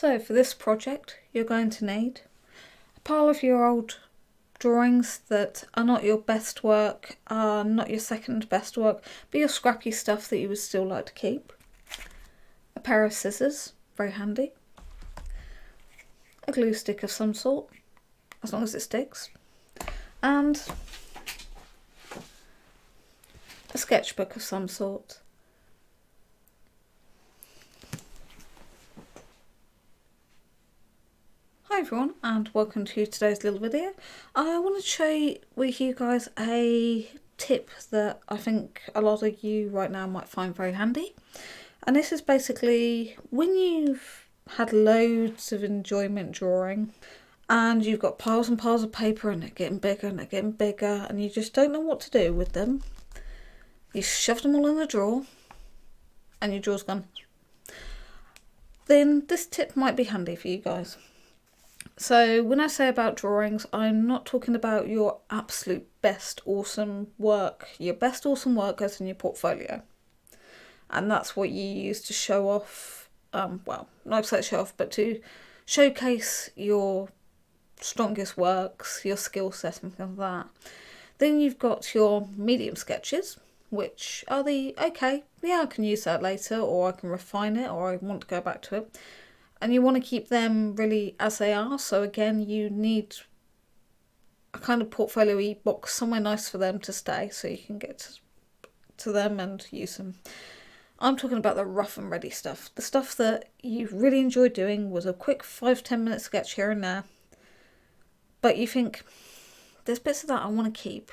So for this project, you're going to need a pile of your old drawings that are not your best work, are not your second best work, but your scrappy stuff that you would still like to keep. A pair of scissors, very handy. A glue stick of some sort, as long as it sticks. And a sketchbook of some sort. Hi everyone, and welcome to today's little video. I want to share with you guys a tip that I think a lot of you right now might find very handy. And this is basically when you've had loads of enjoyment drawing and you've got piles and piles of paper and they're getting bigger and they're getting bigger and you just don't know what to do with them. You shove them all in a drawer and your drawer's gone. Then this tip might be handy for you guys. So when I say about drawings, I'm not talking about your absolute best awesome work. Your best awesome work goes in your portfolio. And that's what you use to show off, well, not exactly show off, but to showcase your strongest works, your skill set and things like that. Then you've got your medium sketches, which are the, okay, yeah, I can use that later, or I can refine it, or I want to go back to it. And you want to keep them really as they are. So again, you need a kind of portfolio box somewhere nice for them to stay so you can get to them and use them. I'm talking about the rough and ready stuff. The stuff that you really enjoyed doing was a quick 5-10 minute sketch here and there. But you think, there's bits of that I want to keep.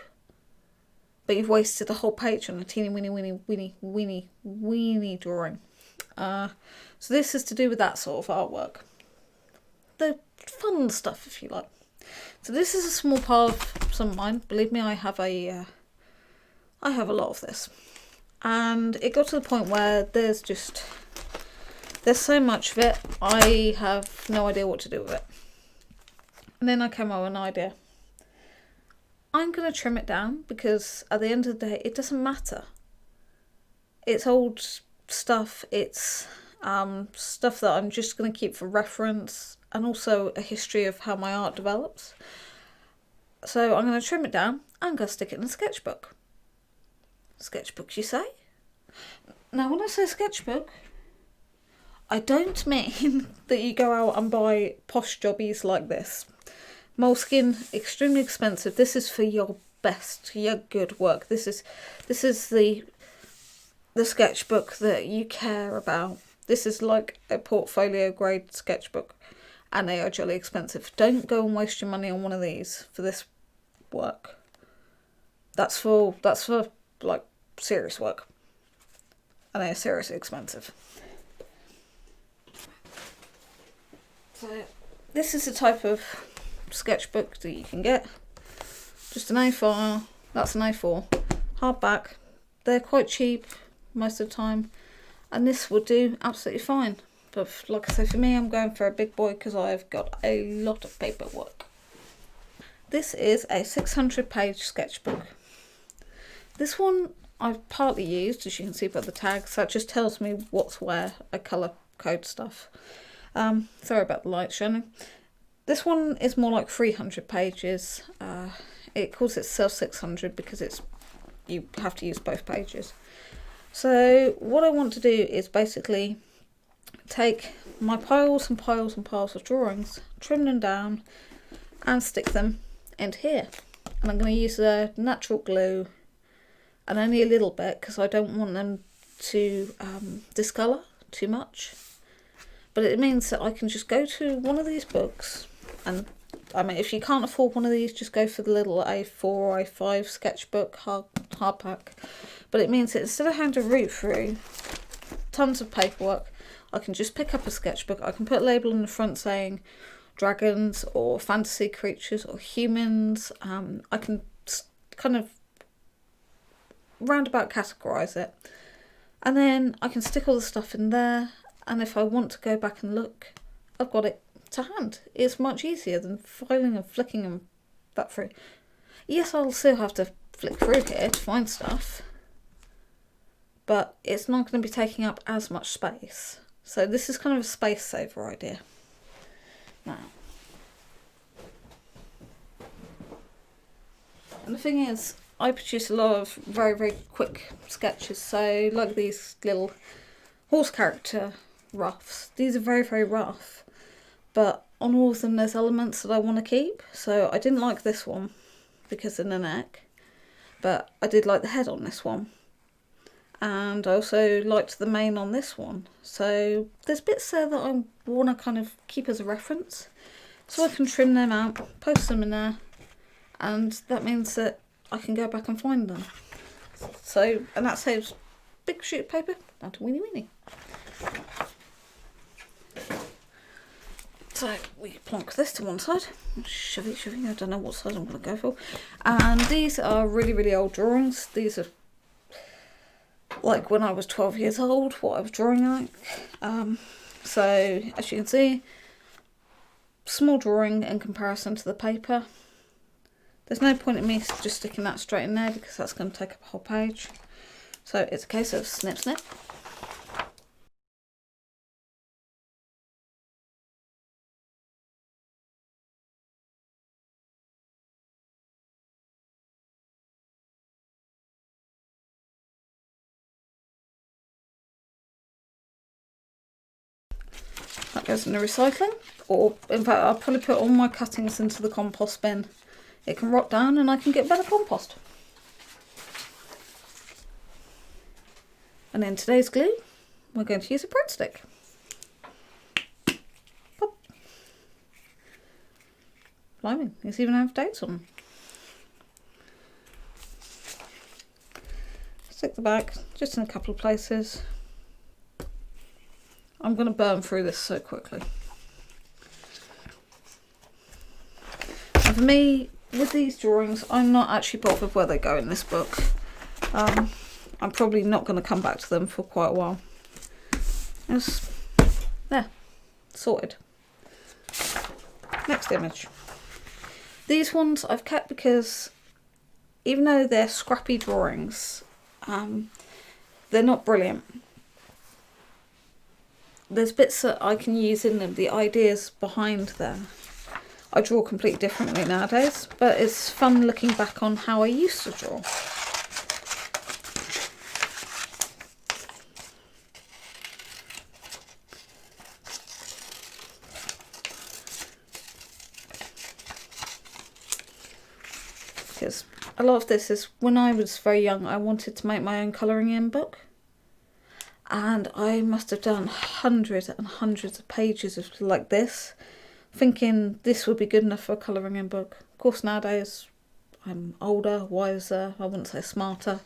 But you've wasted the whole page on a teeny weeny drawing. So this is to do with that sort of artwork. The fun stuff, if you like. So this is a small pile of some of mine. Believe me, I have a lot of this. And it got to the point where there's so much of it, I have no idea what to do with it. And then I came up with an idea. I'm going to trim it down because at the end of the day, it doesn't matter. It's old stuff, it's stuff that I'm just going to keep for reference and also a history of how my art develops. So I'm going to trim it down and I'm going to stick it in a sketchbook. Sketchbook, you say? Now when I say sketchbook, I don't mean that you go out and buy posh jobbies like this. Moleskin, extremely expensive. This is for your best, your good work. This is the sketchbook that you care about. This is like a portfolio grade sketchbook and they are jolly expensive. Don't go and waste your money on one of these for this work. That's for like serious work. And they are seriously expensive. So this is the type of sketchbook that you can get. Just an A4, that's an A4, hardback. They're quite cheap most of the time, and this would do absolutely fine. But like I say, for me, I'm going for a big boy because I've got a lot of paperwork. This is a 600 page sketchbook. This one I've partly used, as you can see by the tags. That just tells me what's where. I colour code stuff. Sorry about the light shining. This one is more like 300 pages. It calls itself 600 because you have to use both pages. So what I want to do is basically take my piles and piles and piles of drawings, trim them down and stick them into here. And I'm going to use the natural glue and only a little bit because I don't want them to discolour too much. But it means that I can just go to one of these books, and I mean, if you can't afford one of these, just go for the little A4 or A5 sketchbook hardback. But it means that instead of having to root through tons of paperwork, I can just pick up a sketchbook. I can put a label in the front saying dragons or fantasy creatures or humans. I can kind of roundabout categorise it. And then I can stick all the stuff in there. And if I want to go back and look, I've got it to hand. It's much easier than filing and flicking them back through. Yes, I'll still have to flick through here to find stuff, but it's not going to be taking up as much space. So this is kind of a space saver idea. now. And the thing is, I produce a lot of very, very quick sketches. So like these little horse character roughs. These are very, very rough. But on all of them there's elements that I want to keep. So I didn't like this one because of the neck. But I did like the head on this one. And I also liked the mane on this one. So there's bits there that I want to kind of keep as a reference. So I can trim them out, post them in there. And that means that I can go back and find them. So, and that saves big sheet of paper down to weeny weeny. So we plonk this to one side. Shovey, I don't know what side I'm going to go for. And these are really, really old drawings. These are like when I was 12 years old, what I was drawing like. So as you can see, small drawing in comparison to the paper. There's no point in me just sticking that straight in there because that's going to take up a whole page. So it's a case of snip, snip. That goes in the recycling, or in fact I'll probably put all my cuttings into the compost bin. It can rot down and I can get better compost. And in today's glue, we're going to use a breadstick. Pop. Blimey, these even have dates on them. Stick the back just in a couple of places. I'm going to burn through this so quickly. And for me, with these drawings, I'm not actually bothered where they go in this book. I'm probably not going to come back to them for quite a while. Just there, sorted. Next image. These ones I've kept because even though they're scrappy drawings, they're not brilliant. There's bits that I can use in them, the ideas behind them. I draw completely differently nowadays, but it's fun looking back on how I used to draw. Because a lot of this is, when I was very young, I wanted to make my own colouring in book. And I must have done hundreds and hundreds of pages of like this, thinking this would be good enough for a colouring in book. Of course, nowadays I'm older, wiser, I wouldn't say smarter,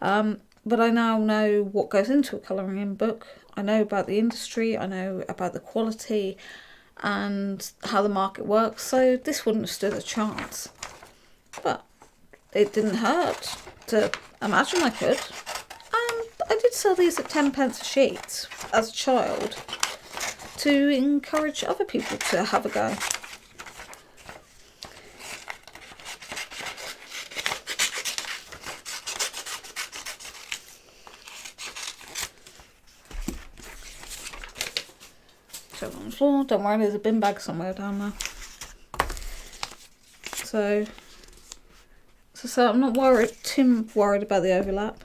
but I now know what goes into a colouring in book. I know about the industry, I know about the quality and how the market works, so this wouldn't have stood a chance. But it didn't hurt to imagine I could. I did sell these at 10p a sheet as a child to encourage other people to have a go. So on the floor, don't worry, there's a bin bag somewhere down there. So I'm not too worried about the overlap.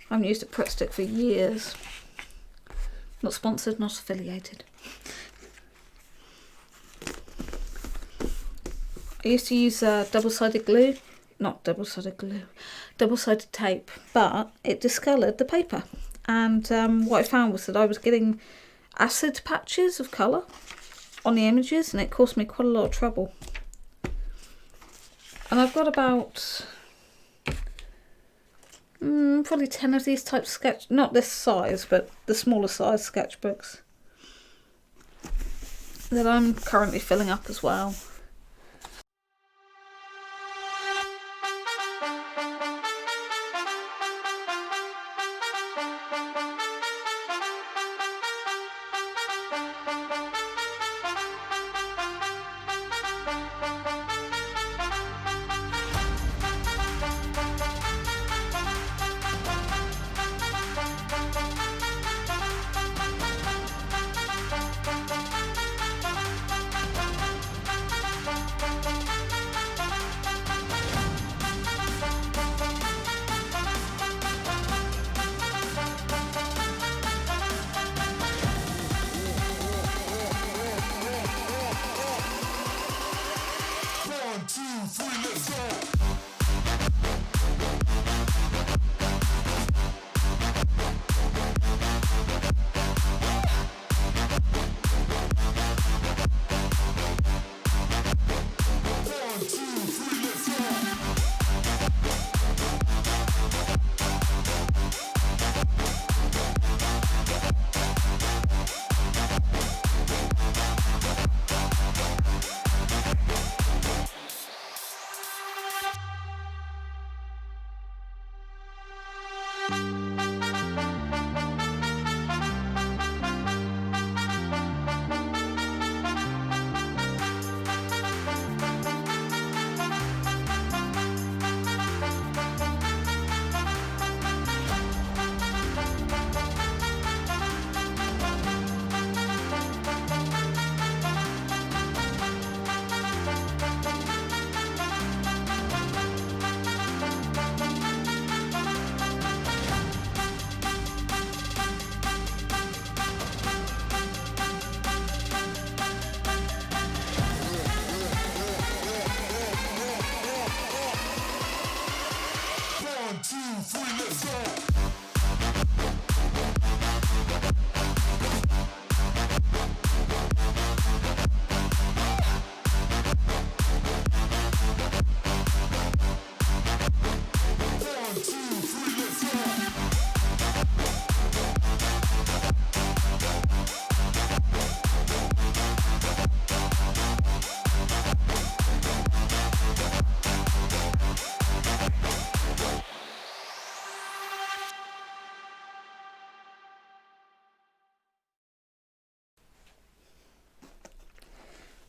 I haven't used a Pritt stick for years. Not sponsored, not affiliated. I used to use double-sided glue. Not double-sided glue. Double-sided tape. But it discoloured the paper. And what I found was that I was getting acid patches of colour on the images. And it caused me quite a lot of trouble. And I've got about... probably 10 of these types of sketch, not this size, but the smaller size sketchbooks that I'm currently filling up as well.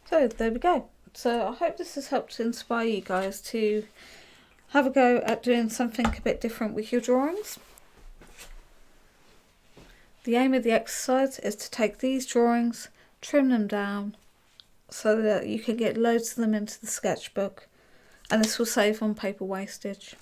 So there we go. So I hope this has helped to inspire you guys to have a go at doing something a bit different with your drawings. The aim of the exercise is to take these drawings, trim them down so that you can get loads of them into the sketchbook, and this will save on paper wastage.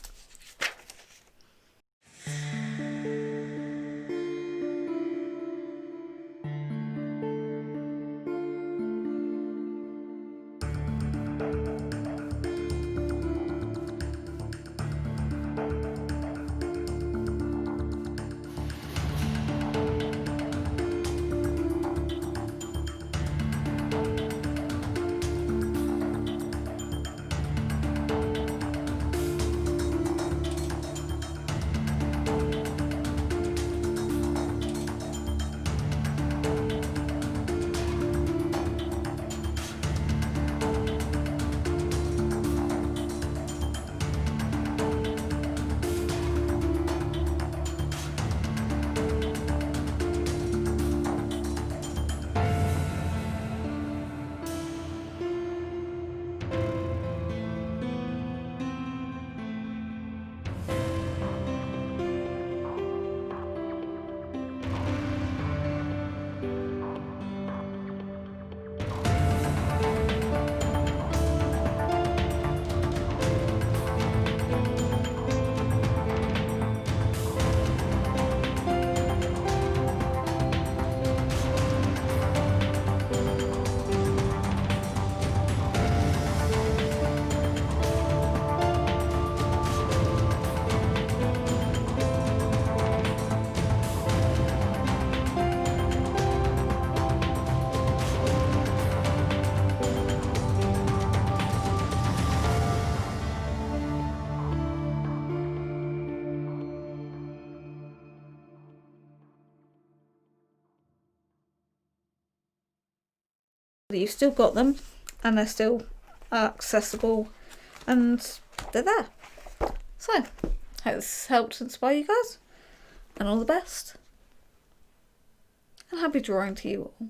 You've still got them and they're still accessible and they're there. So, hope this helped inspire you guys, and all the best. And happy drawing to you all.